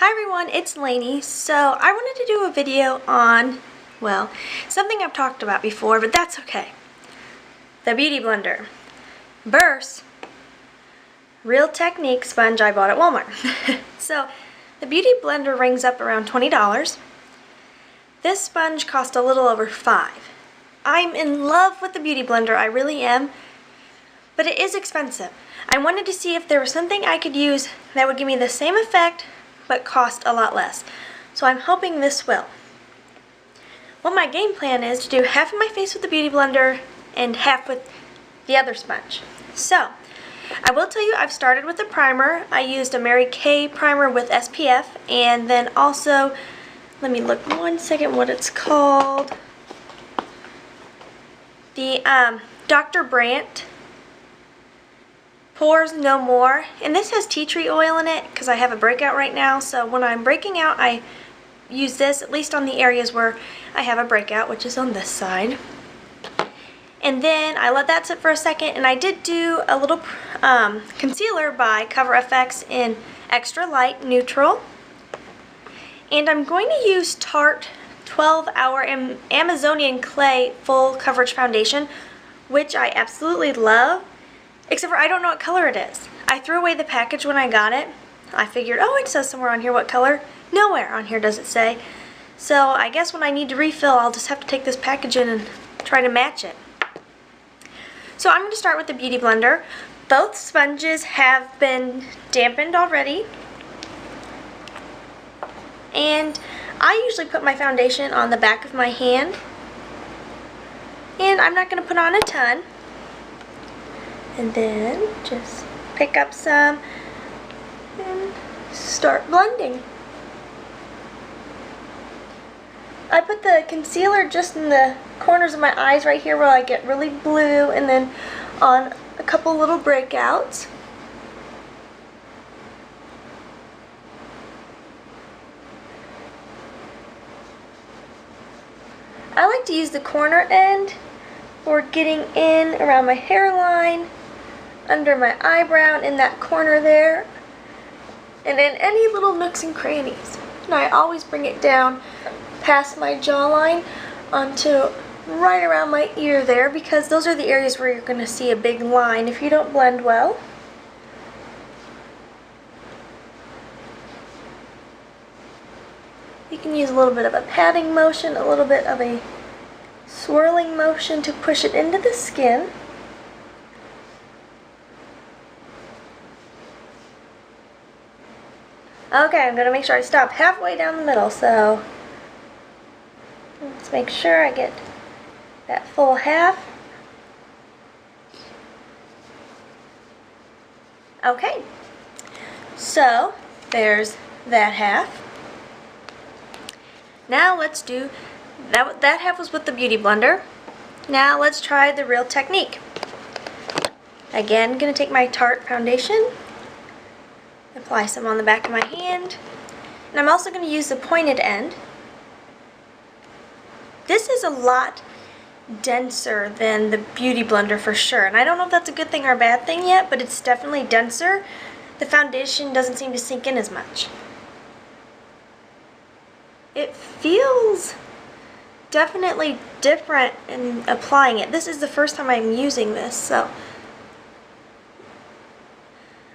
Hi everyone, it's Lainey. So I wanted to do a video on, well, something I've talked about before, but that's okay. The Beautyblender. Versus Real Technique sponge I bought at Walmart. So the Beautyblender rings up around $20. This sponge cost a little over $5. I'm in love with the Beautyblender, I really am, but it is expensive. I wanted to see if there was something I could use that would give me the same effect but cost a lot less. So I'm hoping this will. What my game plan is to do half of my face with the Beautyblender and half with the other sponge. So I will tell you I've started with a primer. I used a Mary Kay primer with SPF, and then also, let me look one second what it's called. The Dr. Brandt Pores No More, and this has tea tree oil in it because I have a breakout right now, so when I'm breaking out I use this, at least on the areas where I have a breakout, which is on this side. And then I let that sit for a second, and I did do a little concealer by Cover FX in Extra Light Neutral. And I'm going to use Tarte 12 Hour Amazonian Clay Full Coverage Foundation, which I absolutely love. Except for I don't know what color it is. I threw away the package when I got it. I figured, oh, it says somewhere on here what color. Nowhere on here does it say. So I guess when I need to refill, I'll just have to take this package in and try to match it. So I'm going to start with the Beautyblender. Both sponges have been dampened already. And I usually put my foundation on the back of my hand. And I'm not going to put on a ton. And then just pick up some and start blending. I put the concealer just in the corners of my eyes right here where I get really blue, and then on a couple little breakouts. I like to use the corner end for getting in around my hairline, under my eyebrow, in that corner there, and in any little nooks and crannies. And I always bring it down past my jawline onto right around my ear there, because those are the areas where you're going to see a big line if you don't blend well. You can use a little bit of a patting motion, a little bit of a swirling motion to push it into the skin. Okay, I'm going to make sure I stop halfway down the middle, so let's make sure I get that full half. Okay, so there's that half. Now let's do, that half was with the Beautyblender. Now let's try the Real Technique. Again, going to take my Tarte foundation, apply some on the back of my hand, and I'm also going to use the pointed end. This is a lot denser than the Beautyblender for sure, and I don't know if that's a good thing or a bad thing yet, but it's definitely denser. The foundation doesn't seem to sink in as much. It feels definitely different in applying it. This is the first time I'm using this, so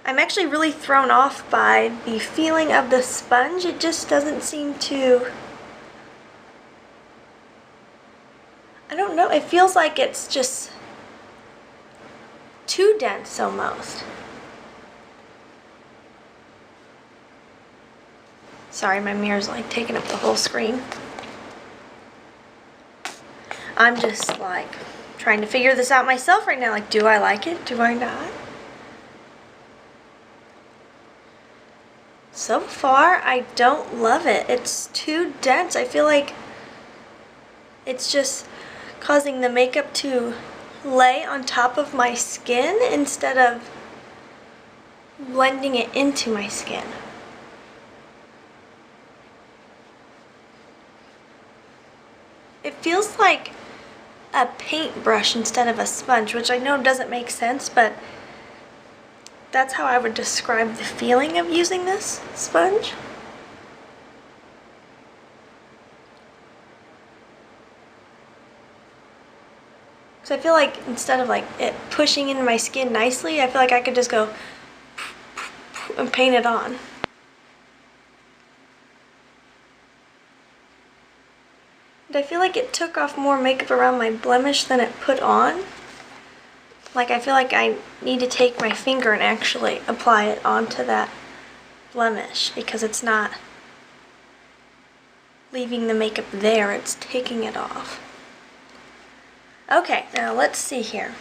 I'm actually really thrown off by the feeling of the sponge. It just doesn't seem to, I don't know, it feels like it's just too dense almost. Sorry, my mirror's like taking up the whole screen. I'm just like trying to figure this out myself right now. Like, do I like it? Do I not? So far, I don't love it. It's too dense. I feel like it's just causing the makeup to lay on top of my skin instead of blending it into my skin. It feels like a paintbrush instead of a sponge, which I know doesn't make sense, but that's how I would describe the feeling of using this sponge. Because I feel like instead of like it pushing into my skin nicely, I feel like I could just go and paint it on. And I feel like it took off more makeup around my blemish than it put on. Like I feel like I need to take my finger and actually apply it onto that blemish because it's not leaving the makeup there, it's taking it off. Okay, now let's see here.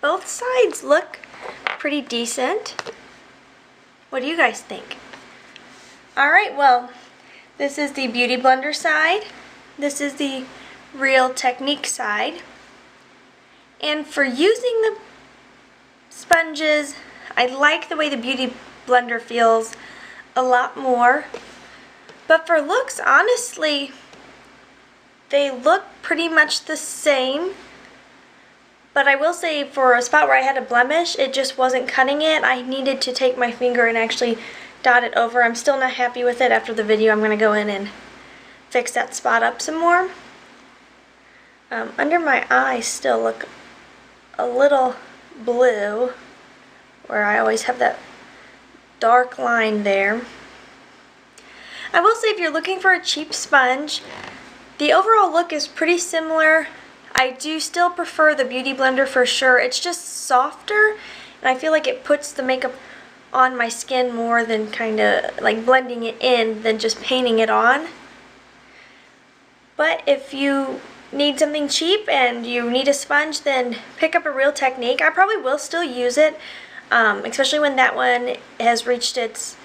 Both sides look pretty decent. What do you guys think? Alright, well, this is the Beautyblender side. This is the Real Technique side. And for using the sponges, I like the way the Beautyblender feels a lot more. But for looks, honestly, they look pretty much the same. But I will say for a spot where I had a blemish, it just wasn't cutting it. I needed to take my finger and actually dot it over. I'm still not happy with it. After the video, I'm going to go in and fix that spot up some more. Under my eyes still look a little blue, where I always have that dark line there. I will say if you're looking for a cheap sponge, the overall look is pretty similar. I do still prefer the Beautyblender for sure. It's just softer, and I feel like it puts the makeup on my skin more than kind of like blending it in than just painting it on. But if you need something cheap and you need a sponge, then pick up a Real Technique. I probably will still use it, especially when that one has reached its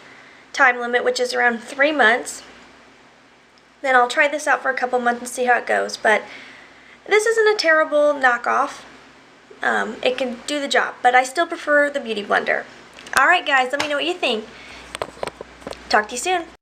time limit, which is around 3 months. Then I'll try this out for a couple months and see how it goes. But this isn't a terrible knockoff. It can do the job, but I still prefer the Beautyblender. Alright guys, let me know what you think. Talk to you soon.